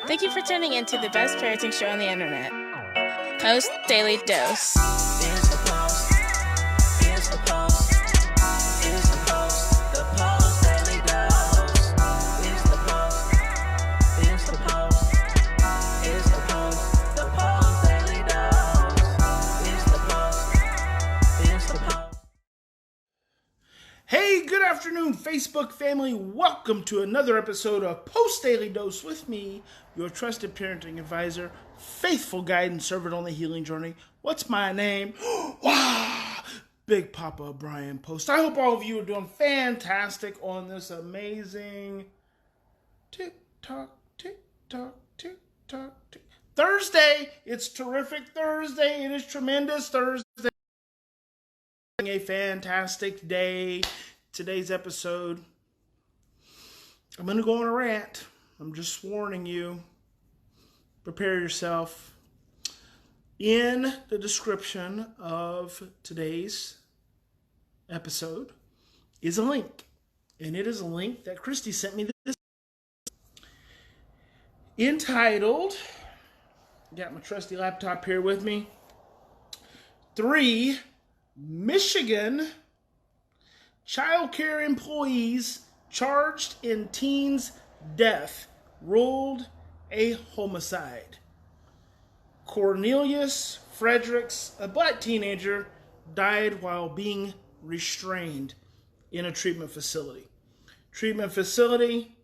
Thank you for tuning in to the best parenting show on the internet, Post Daily Dose. It's the Post. It's the Post. It's the Post. The Post Daily Dose. It's the Post. It's the Post. It's the Post. The Post Daily Dose. It's the Post. It's the Post. Hey, good afternoon, Facebook family. Welcome to another episode of Post Daily Dose with me, your trusted parenting advisor, faithful guide and servant on the healing journey. What's my name? Wow, Big Papa Bryan+Post. I hope all of you are doing fantastic on this amazing tick-tock, tick-tock, tick-tock, tick. Thursday. It's terrific Thursday. It is tremendous Thursday. A fantastic day. Today's episode, I'm going to go on a rant. I'm just warning you. Prepare yourself. In the description of today's episode is a link. And it is a link that Christy sent me this. Entitled, got my trusty laptop here with me, 3 Michigan child care employees charged in teen's death ruled a homicide. Cornelius Fredericks, a black teenager, died while being restrained in a treatment facility. Treatment facility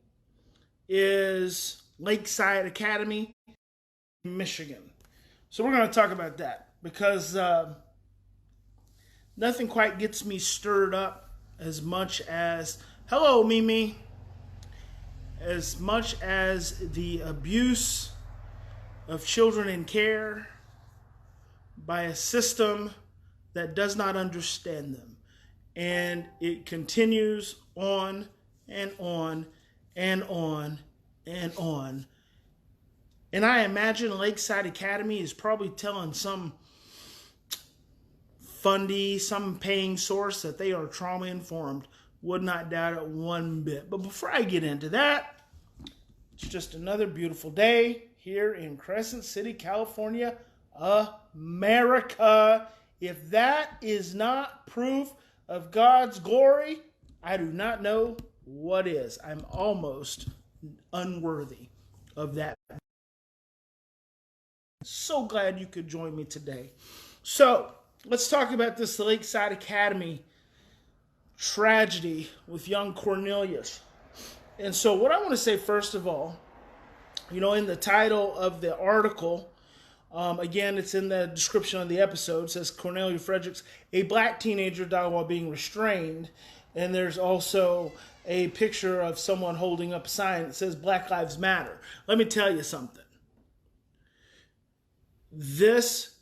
is Lakeside Academy, Michigan. So we're going to talk about that because nothing quite gets me stirred up as much as, hello Mimi, as much as the abuse of children in care by a system that does not understand them. And it continues on and on and on and on. And I imagine Lakeside Academy is probably telling some fundy, some paying source that they are trauma informed. Would not doubt it one bit. But before I get into that, it's just another beautiful day here in Crescent City, California, America. If that is not proof of God's glory, I do not know what is. I'm almost unworthy of that. So glad you could join me today. So, let's talk about this Lakeside Academy tragedy with young Cornelius. And so what I want to say first of all, in the title of the article, again, it's in the description of the episode, it says Cornelius Fredericks, a black teenager, died while being restrained. And there's also a picture of someone holding up a sign that says Black Lives Matter. Let me tell you something. This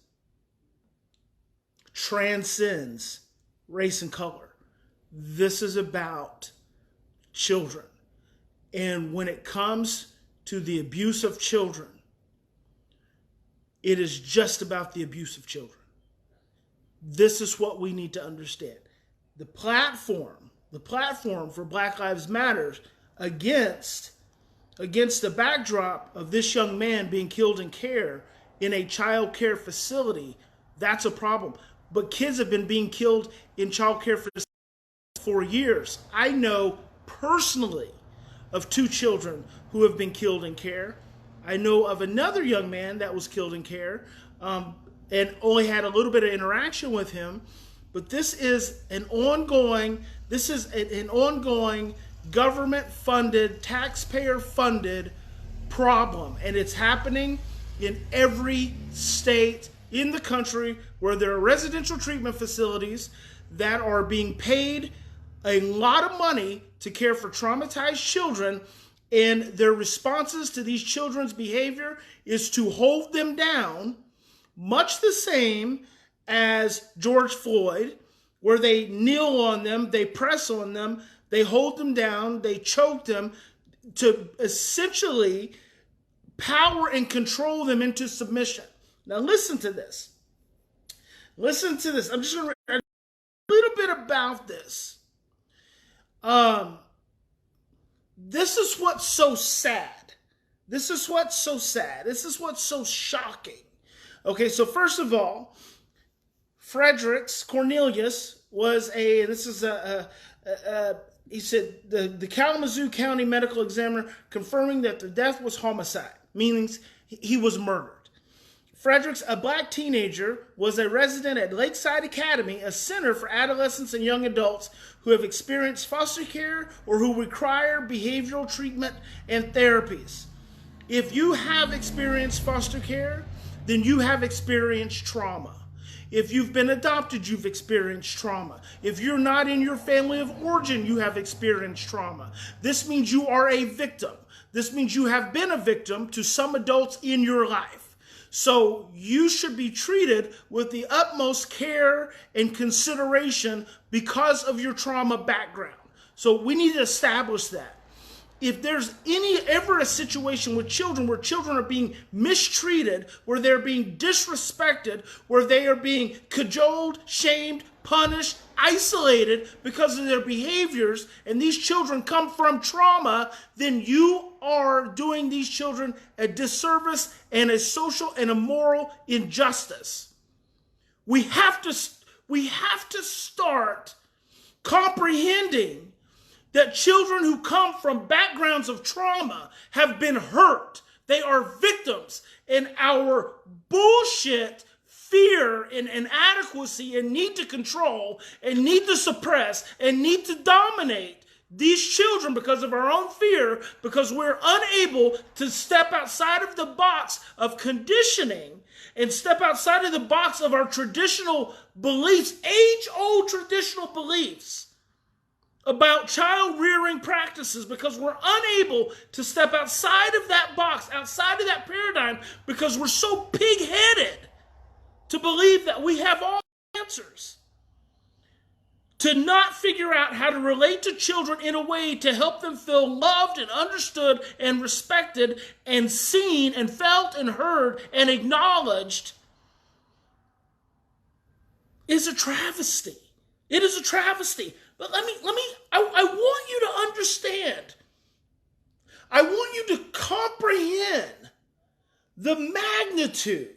transcends race and color. This is about children. And when it comes to the abuse of children, it is just about the abuse of children. This is what we need to understand. The platform for Black Lives Matter against the backdrop of this young man being killed in care in a child care facility, that's a problem. But kids have been being killed in child care for years. I know personally of 2 children who have been killed in care. I know of another young man that was killed in care and only had a little bit of interaction with him. But this is an ongoing government-funded, taxpayer-funded problem. And it's happening in every state in the country where there are residential treatment facilities that are being paid a lot of money to care for traumatized children, and their responses to these children's behavior is to hold them down, much the same as George Floyd, where they kneel on them, they press on them, they hold them down, they choke them to essentially power and control them into submission. Now listen to this. Listen to this. I'm just going to read a little bit about this. This is what's so sad. This is what's so sad. This is what's so shocking. Okay, so first of all, Cornelius was he said the Kalamazoo County medical examiner confirming that the death was homicide, meaning he was murdered. Fredericks, a black teenager, was a resident at Lakeside Academy, a center for adolescents and young adults who have experienced foster care or who require behavioral treatment and therapies. If you have experienced foster care, then you have experienced trauma. If you've been adopted, you've experienced trauma. If you're not in your family of origin, you have experienced trauma. This means you are a victim. This means you have been a victim to some adults in your life. So you should be treated with the utmost care and consideration because of your trauma background. So we need to establish that. If there's ever a situation with children where children are being mistreated, where they're being disrespected, where they are being cajoled, shamed, punished, isolated because of their behaviors, and these children come from trauma, then you are doing these children a disservice and a social and a moral injustice. We have to start comprehending that children who come from backgrounds of trauma have been hurt. They are victims. And our bullshit, fear, and inadequacy, and need to control, and need to suppress, and need to dominate these children because of our own fear, because we're unable to step outside of the box of conditioning and step outside of the box of our traditional beliefs, age-old traditional beliefs about child rearing practices, because we're unable to step outside of that box, outside of that paradigm, because we're so pig-headed to believe that we have all the answers. To not figure out how to relate to children in a way to help them feel loved and understood and respected and seen and felt and heard and acknowledged is a travesty. It is a travesty. But I want you to understand. I want you to comprehend the magnitude.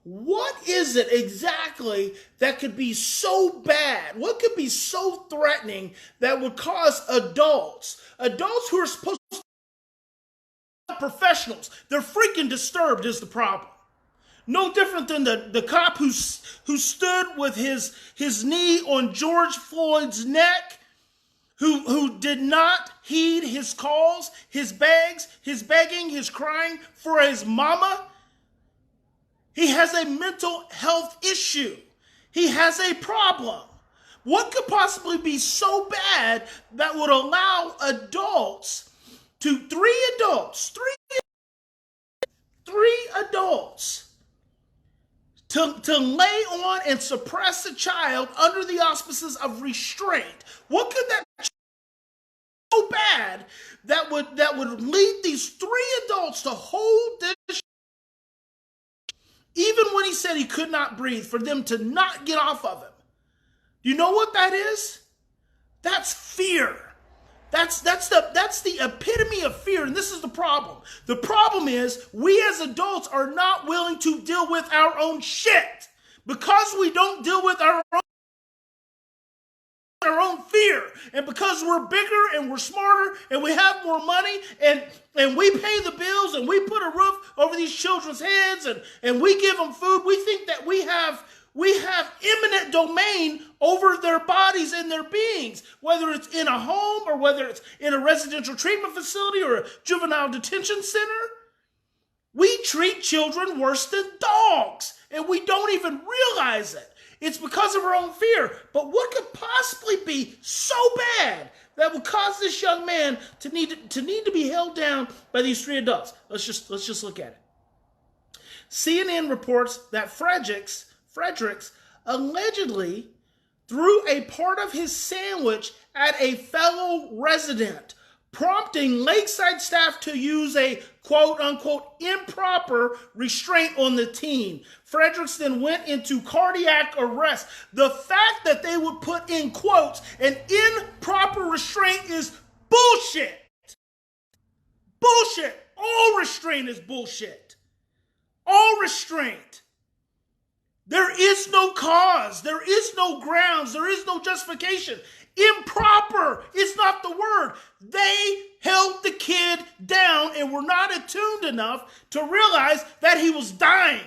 What is it exactly that could be so bad? What could be so threatening that would cause adults who are supposed to be professionals, they're freaking disturbed is the problem. No different than the cop who stood with his knee on George Floyd's neck, who did not heed his calls, his begging, his crying for his mama. He has a mental health issue. He has a problem. What could possibly be so bad that would allow three adults to lay on and suppress a child under the auspices of restraint? What could that so bad that would lead these three adults to hold this, even when he said he could not breathe, for them to not get off of him? You know what that is? That's fear. That's the epitome of fear, and this is the problem. The problem is we as adults are not willing to deal with our own shit because we don't deal with our own fear, and because we're bigger and we're smarter and we have more money and we pay the bills and we put a roof over these children's heads and we give them food. We think that we have eminent domain over their bodies and their beings, whether it's in a home or whether it's in a residential treatment facility or a juvenile detention center. We treat children worse than dogs, and we don't even realize it. It's because of our own fear. But what could possibly be so bad that would cause this young man to need to be held down by these three adults? Let's just look at it. CNN reports that Fredericks allegedly threw a part of his sandwich at a fellow resident, prompting Lakeside staff to use a quote-unquote improper restraint on the teen. Fredericks then went into cardiac arrest. The fact that they would put in quotes an improper restraint is bullshit. bullshit. All restraint is bullshit. All restraint. There is no cause. There is no grounds. There is no justification. Improper is not the word. They held the kid down and were not attuned enough to realize that he was dying.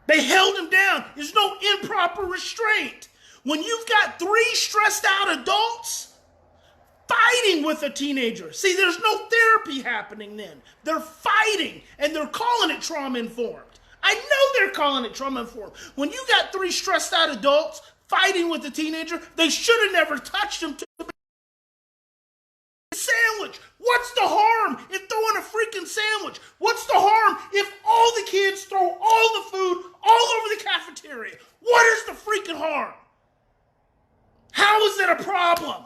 They held him down. There's no improper restraint. When you've got 3 stressed out adults fighting with a teenager, see, there's no therapy happening then. They're fighting, and they're calling it trauma-informed. I know they're calling it trauma-informed. When you got 3 stressed out adults fighting with a teenager, they should have never touched him to the sandwich. What's the harm in throwing a freaking sandwich? What's the harm if all the kids throw all the food all over the cafeteria? What is the freaking harm? How is that a problem?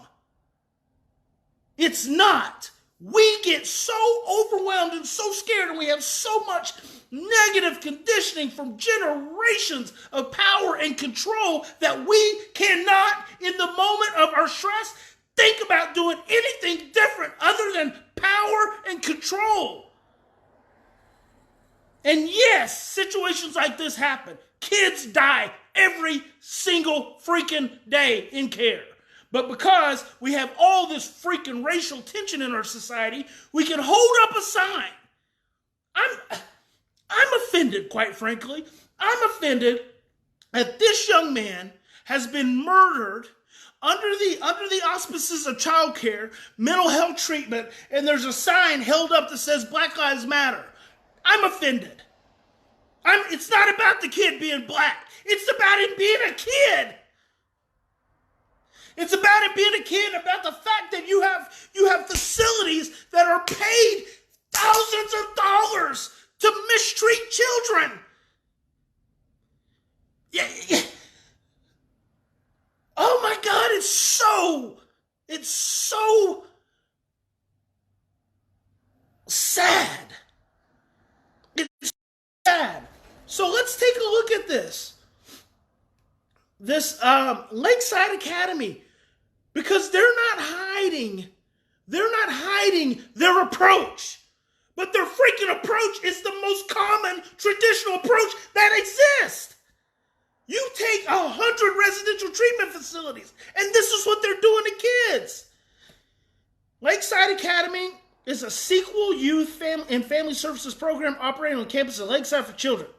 It's not. We get so overwhelmed and so scared, and we have so much negative conditioning from generations of power and control that we cannot, in the moment of our stress, think about doing anything different other than power and control. And yes, situations like this happen. Kids die every single freaking day in care. But because we have all this freaking racial tension in our society, we can hold up a sign. I'm offended, quite frankly. I'm offended that this young man has been murdered under the auspices of child care, mental health treatment, and there's a sign held up that says Black Lives Matter. I'm offended. It's not about the kid being black. It's about him being a kid. It's about him being a kid, about the fact that you have facilities that are paid thousands of dollars to mistreat children. Yeah. Oh my God, it's so sad. It's sad. So let's take a look at this. This Lakeside Academy, because they're not hiding their approach, but their freaking approach is the most common traditional approach that exists. You take 100 residential treatment facilities, and this is what they're doing to kids. Lakeside Academy is a sequel youth and family services program operating on campus at Lakeside for children.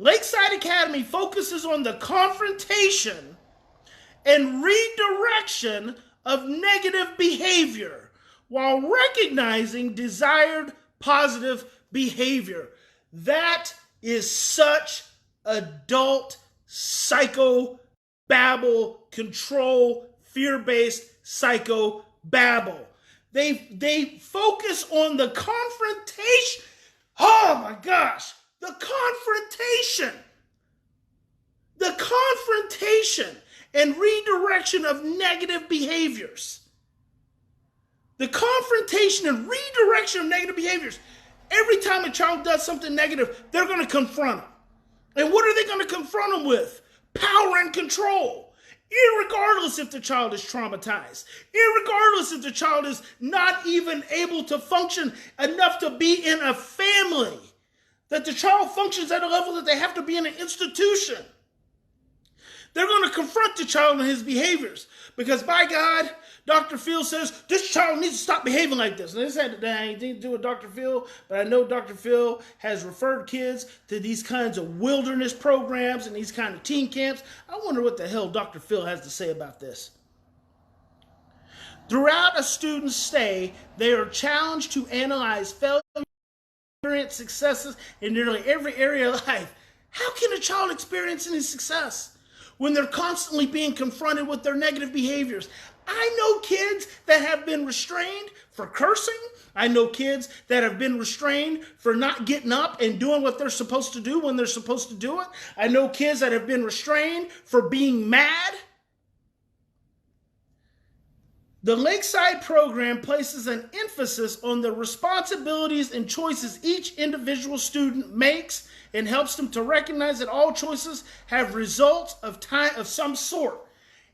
Lakeside Academy focuses on the confrontation and redirection of negative behavior while recognizing desired positive behavior. That is such adult psycho-babble, control, fear-based psycho-babble. They focus on the confrontation. Oh my gosh. The confrontation and redirection of negative behaviors. The confrontation and redirection of negative behaviors. Every time a child does something negative, they're going to confront them. And what are they going to confront them with? Power and control. Irregardless if the child is traumatized. Irregardless if the child is not even able to function enough to be in a family. That the child functions at a level that they have to be in an institution. They're going to confront the child and his behaviors. Because by God, Dr. Phil says, this child needs to stop behaving like this. And this had anything to do with Dr. Phil, but I know Dr. Phil has referred kids to these kinds of wilderness programs and these kind of teen camps. I wonder what the hell Dr. Phil has to say about this. Throughout a student's stay, they are challenged to analyze failure, experience successes in nearly every area of life. How can a child experience any success when they're constantly being confronted with their negative behaviors? I know kids that have been restrained for cursing. I know kids that have been restrained for not getting up and doing what they're supposed to do when they're supposed to do it. I know kids that have been restrained for being mad. The Lakeside program places an emphasis on the responsibilities and choices each individual student makes and helps them to recognize that all choices have results of some sort.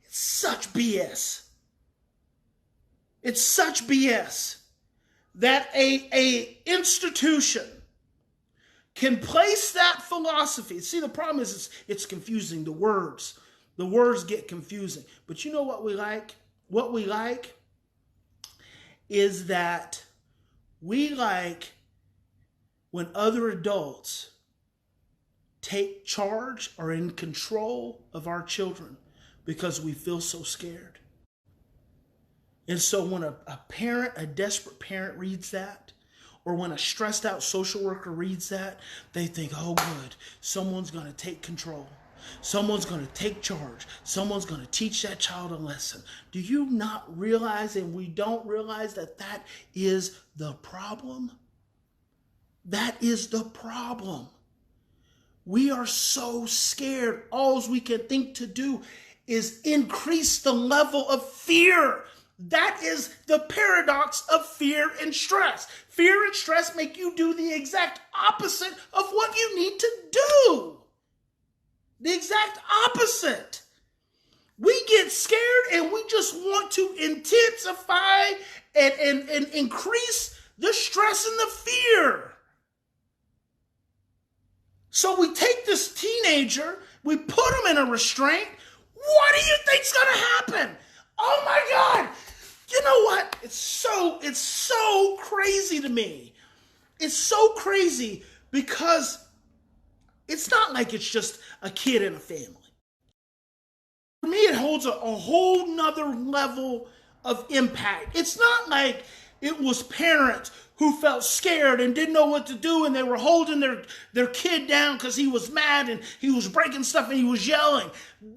It's such BS. It's such BS that a institution can place that philosophy. See, the problem is it's confusing. The words get confusing. But you know what we like? What we like is that we like when other adults take charge or in control of our children because we feel so scared. And so when a desperate parent reads that, or when a stressed out social worker reads that, they think, oh good, someone's going to take control. Someone's going to take charge. Someone's going to teach that child a lesson. Do you not realize, and we don't realize, that that is the problem? That is the problem. We are so scared. All we can think to do is increase the level of fear. That is the paradox of fear and stress. Fear and stress make you do the exact opposite of what you need to do. The exact opposite. We get scared and we just want to intensify and increase the stress and the fear. So we take this teenager, we put him in a restraint. What do you think's gonna happen? Oh my God! You know what? It's so crazy to me. It's so crazy because it's not like it's just a kid in a family. For me, it holds a whole nother level of impact. It's not like it was parents who felt scared and didn't know what to do, and they were holding their kid down because he was mad and he was breaking stuff and he was yelling.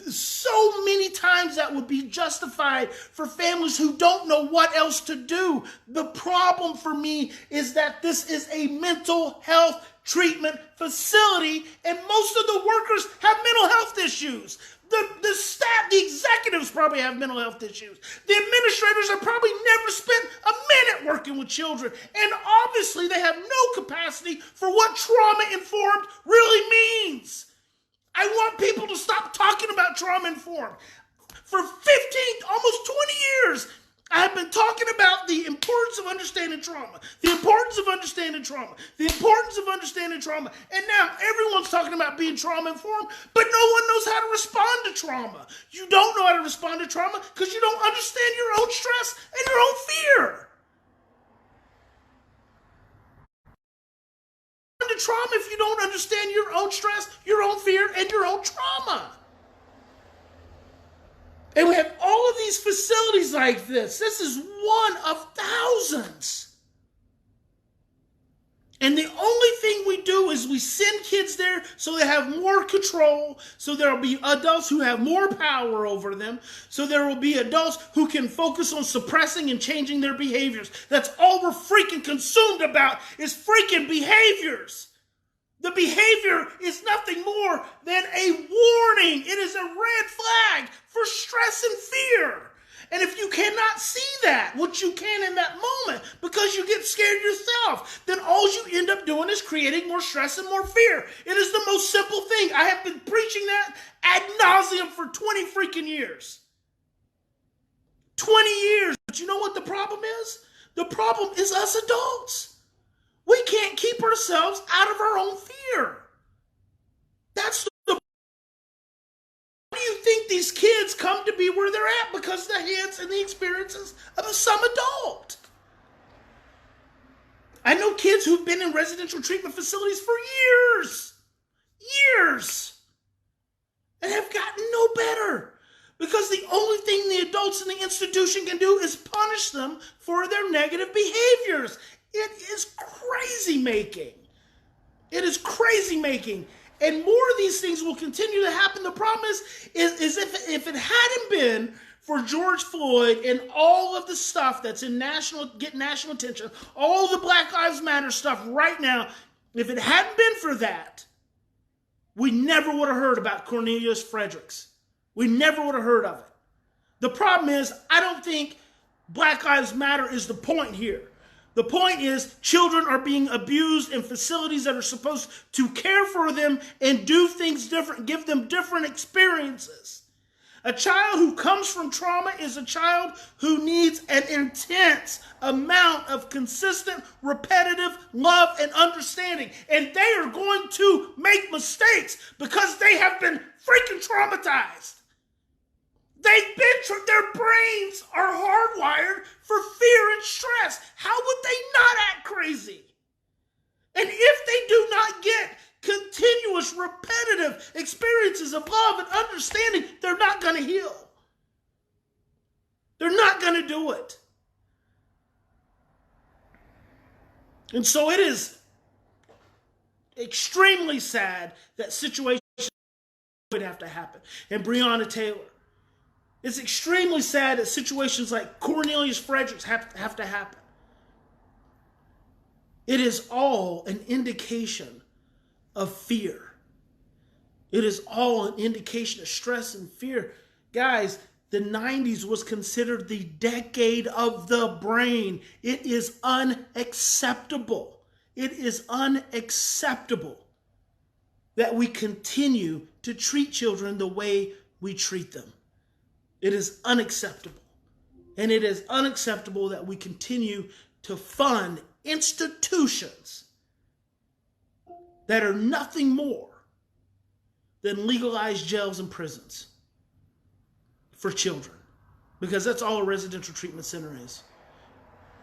So many times that would be justified for families who don't know what else to do. The problem for me is that this is a mental health treatment facility, and most of the workers have mental health issues. The staff, the executives probably have mental health issues. The administrators have probably never spent a minute working with children. And obviously they have no capacity for what trauma-informed really means. I want people to stop talking about trauma-informed. For 15, almost 20 years, I've been talking about the importance of understanding trauma, the importance of understanding trauma, the importance of understanding trauma. And now everyone's talking about being trauma-informed, but no one knows how to respond to trauma. You don't know how to respond to trauma because you don't understand your own stress and your own fear. To trauma if you don't understand your own stress, your own fear, and your own trauma. And we have all of these facilities like this. This is one of thousands. And the only thing we do is we send kids there so they have more control, so there will be adults who have more power over them, so there will be adults who can focus on suppressing and changing their behaviors. That's all we're freaking consumed about is freaking behaviors. The behavior is nothing more than a warning. It is a red flag for stress and fear. And if you cannot see that, which you can in that moment, because you get scared yourself, then all you end up doing is creating more stress and more fear. It is the most simple thing. I have been preaching that ad nauseum for 20 freaking years. 20 years. But you know what the problem is? The problem is us adults. We can't keep ourselves out of our own fear. That's the. Why do you think these kids come to be where they're at? Because of the hands and the experiences of some adult. I know kids who've been in residential treatment facilities for years, and have gotten no better. Because the only thing the adults in the institution can do is punish them for their negative behaviors. It is crazy making. It is crazy making. And more of these things will continue to happen. The problem is if it hadn't been for George Floyd and all of the stuff that's in getting national attention, all the Black Lives Matter stuff right now, if it hadn't been for that, we never would have heard about Cornelius Fredericks. We never would have heard of it. The problem is, I don't think Black Lives Matter is the point here. The point is, children are being abused in facilities that are supposed to care for them and do things different, give them different experiences. A child who comes from trauma is a child who needs an intense amount of consistent, repetitive love and understanding. And they are going to make mistakes because they have been freaking traumatized. Their brains are hardwired for fear and stress. How would they not act crazy? And if they do not get continuous, repetitive experiences of love and understanding, they're not going to heal. They're not going to do it. And so it is extremely sad that situations would have to happen. And Breonna Taylor. It's extremely sad that situations like Cornelius Fredericks have to happen. It is all an indication of fear. It is all an indication of stress and fear. Guys, the 90s was considered the decade of the brain. It is unacceptable. It is unacceptable that we continue to treat children the way we treat them. It is unacceptable. And it is unacceptable that we continue to fund institutions that are nothing more than legalized jails and prisons for children. Because that's all a residential treatment center is.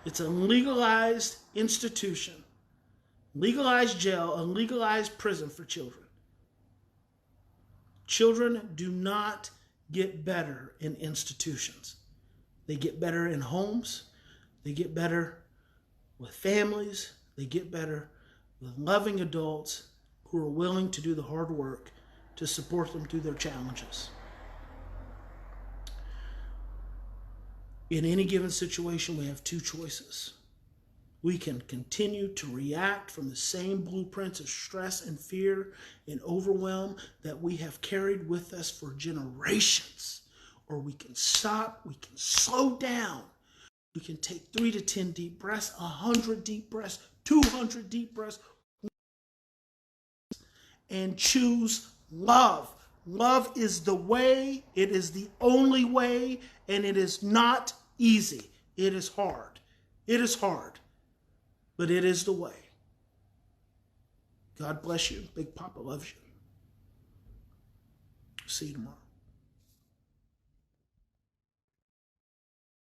It's a legalized institution, legalized jail, a legalized prison for children. Children do not get better in institutions. They get better in homes. They get better with families. They get better with loving adults who are willing to do the hard work to support them through their challenges. In any given situation, we have two choices. We can continue to react from the same blueprints of stress and fear and overwhelm that we have carried with us for generations. Or we can stop, we can slow down. We can take 3 to 10 deep breaths, 100 deep breaths, 200 deep breaths, and choose love. Love is the way, it is the only way, and it is not easy. It is hard. It is hard. But it is the way. God bless you. Big Papa loves you. See you tomorrow.